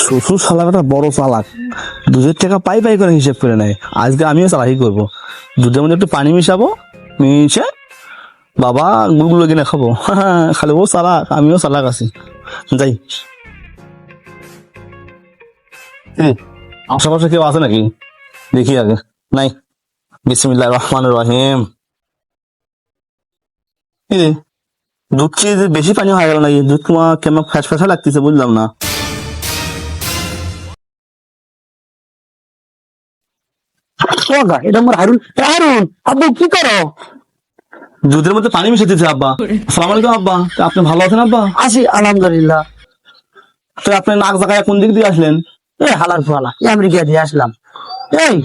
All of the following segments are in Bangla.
শ্বশুর শালাটা বড় চালাক, দুধের টাকা পাই পাই করে হিসেব করে নেয়। আজকে আমিও চালাকি করবো, দুধের মধ্যে একটু পানি মিশাবো, মিশে বাবা গুলগুলো কিনে খাবো। খালি ও চালাক, আমিও চালাক আছি। যাই, আশেপাশে কেউ আছে নাকি দেখি আগে। নাই। বিসমিল্লাহির রহমানির রহিম। দুধ কি বেশি পানি হয়ে গেল নাকি? দুধ তোমার কেমন ফ্যাস ফ্যাসা লাগতেছে, বুঝলাম না। এটা আমার হারুন। হারুন, আব্বু কি করো? দুধের মধ্যে পানি মিশে দিচ্ছে আব্বা। আসসালামু আলাইকুম আব্বা, তা আপনি ভালো আছেন আব্বা? আছি আলহামদুলিল্লাহ। তো আপনি নাক জায়গায় কোন দিক দিয়ে আসলেন? হালার ফালা আমেরিকা দিয়ে আসলাম। এই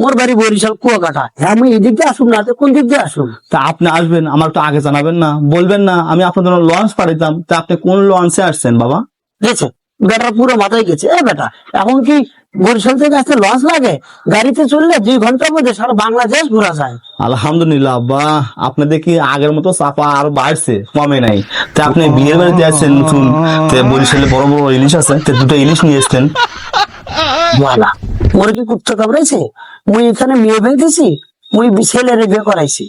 মোর বাড়ি বরিশাল কুয়াকাটা। আমি এই দিক দিয়ে আসুন না, তো কোন দিক দিয়ে আসুন? তা আপনি আসবেন, আমার একটু আগে জানাবেন না, বলবেন না? আমি আপনার জন্য লঞ্চ পাঠাইতাম। তা আপনি কোন লঞ্চে আসছেন বাবা? গেছে বেটা পুরো মাথায় গেছে। বেটা এখন কি বরিশাল থেকে আসতে লস লাগে? গাড়িতে চললে 2 ঘন্টার মধ্যে সারা বাংলাদেশ ঘোরা যায়। আলহামদুলিল্লাহ আব্বা, আপনি দেখি আগের মতো চাপা আরো বাড়ছে, কমে নাই। তা আপনি বিয়ের বাড়িতে আসছেন নতুন, বরিশালে বড় বড় ইলিশ আছে, দুটো ইলিশ নিয়ে এসছেন। বলা মোর কি কুত্তা কামড়াইছে? মুই এখানে মেয়ে বেঁধেছি, মুই ছেলের বিয়ে করাইছি,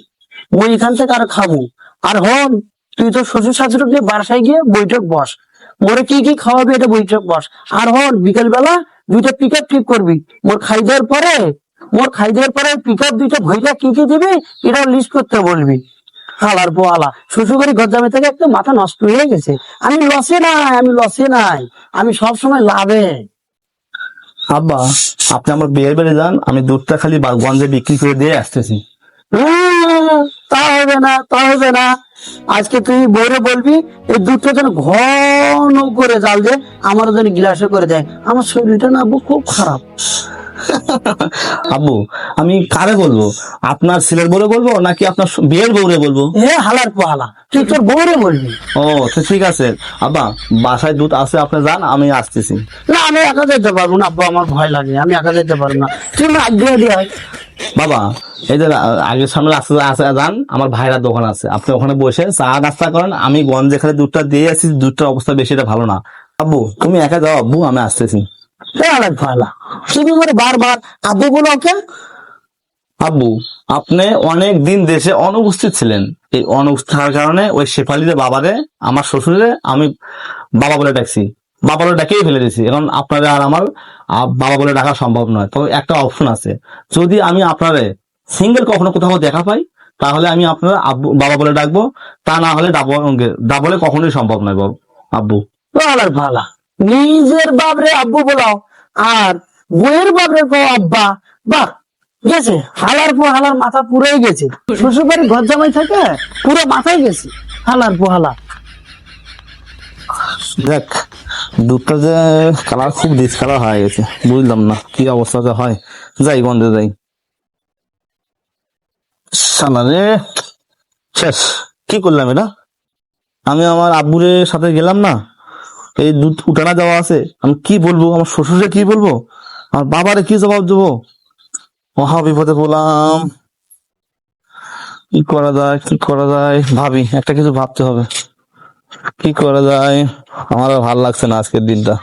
মুই এখান থেকে আর খাবো। আর হন, তুই তো শ্বশুর শাশুড়ি নিয়ে বাসায় গিয়ে বৈঠক বস, মোরে কি কি খাওয়াবি এটা বৈঠক বস। আর হন, বিকেল বেলা 2টা পিক আপ ঠিক করবি। মোর খাই দেওয়ার পরে পিক আপ 2টা ভইটা কি কি দিবি এটা লিস্ট করতে বলবি। হালার পোয়ালা শ্বশুর বাড়ি গজ্জামে থেকে একদম মাথা নষ্ট হয়ে গেছে। আমি লসে নাই, আমি সবসময় লাভে। আব্বা, আপনি আমার বিয়ের বাড়ি যান, আমি দুধটা খালি গঞ্জে বিক্রি করে দিয়ে আসতেছি। তা হবে না। আজকে তুই বইরে বলবি এই দুধটা যেন ঘন করে জাল দে, আমার যেন গ্লাসে করে দেয়। আমার শরীরটা না আব্বু খুব খারাপ। আব্বু, আমি কারে বলবো? আপনার ছেলের বলে বলবো নাকি আপনার বিয়ের বউরে বলবো? হালার পোহালা, তুই তোর বউরে বলবি। ও তো ঠিক আছে আব্বা, বাসায় দুধ আছে, আপনি যান, আমি আসতেছি। না, আমি একা যেতে পারবো না আব্বু, আমার ভয় লাগে, আমি একা যেতে পারবো না। তুই না আগে দিয়ে বাবা, এই যে আগের সামনে রাস্তা আছে, যান, আমার ভাইরা দোকান আছে, আপনি ওখানে বসে চা নাস্তা করেন। আমি গঞ্জ যেখানে দুধটা দিয়ে আসি, দুধটার অবস্থা বেশি এটা ভালো না। আব্বু তুমি একা যাও, আব্বু আমি আসতেছি। হালার পোহালা, তুমি আমার বারবার আব্বু বলো ওকে। আব্বু, আপনি অনেক দিন দেশে অনুপস্থিত ছিলেন, এই অনুপস্থিত থাকার কারণে ওই শেফালিরে বাবারে, আমার শ্বশুরে আমি বাবা বলে ডাকছি, বাবা বলে ডাকেই ফেলে দিছি। এখন আপনারা আর আমার বাবা বলে ডাকা সম্ভব নয়। তবে একটা অপশন আছে, যদি আমি আপনারে সিঙ্গেল কখনো কোথাও দেখা পাই, তাহলে আমি আপনারা আব্বু বাবা বলে ডাকবো, তা না হলে ডাবলে কখনোই সম্ভব নয় বাবু। আব্বু হালার পোহালা, নিজের বাবরে আব্বু বলাও আর বইয়ের বাবরে কো আব্বা। বাহ, গেছে হালার পোহালার মাথা পুরোই গেছে। শ্বশুর বাড়ি ঘর জামাই থাকে, পুরো মাথায় গেছে হালার পোহালা। দেখ, দুধটা যে কালার খুব ডিসকালার হয়ে গেছে, বুঝলাম না কি অবস্থাতে হয়। যাই গন্ধে যাই। সালারে শেষ, কি করলাম এটা? আমি আমার আব্বুরের সাথে গেলাম না, এই দুধ উঠানা দেওয়া আছে, আমি কি বলবো? আমার শ্বশুরে কি বলবো? আমার বাবারে কি জবাব দেবো? মহা বিপদে পড়লাম। কি করা যায় ভাবি, একটা কিছু ভাবতে হবে। কি করা যায়? আমার আর ভাল লাগছে না আজকের দিনটা।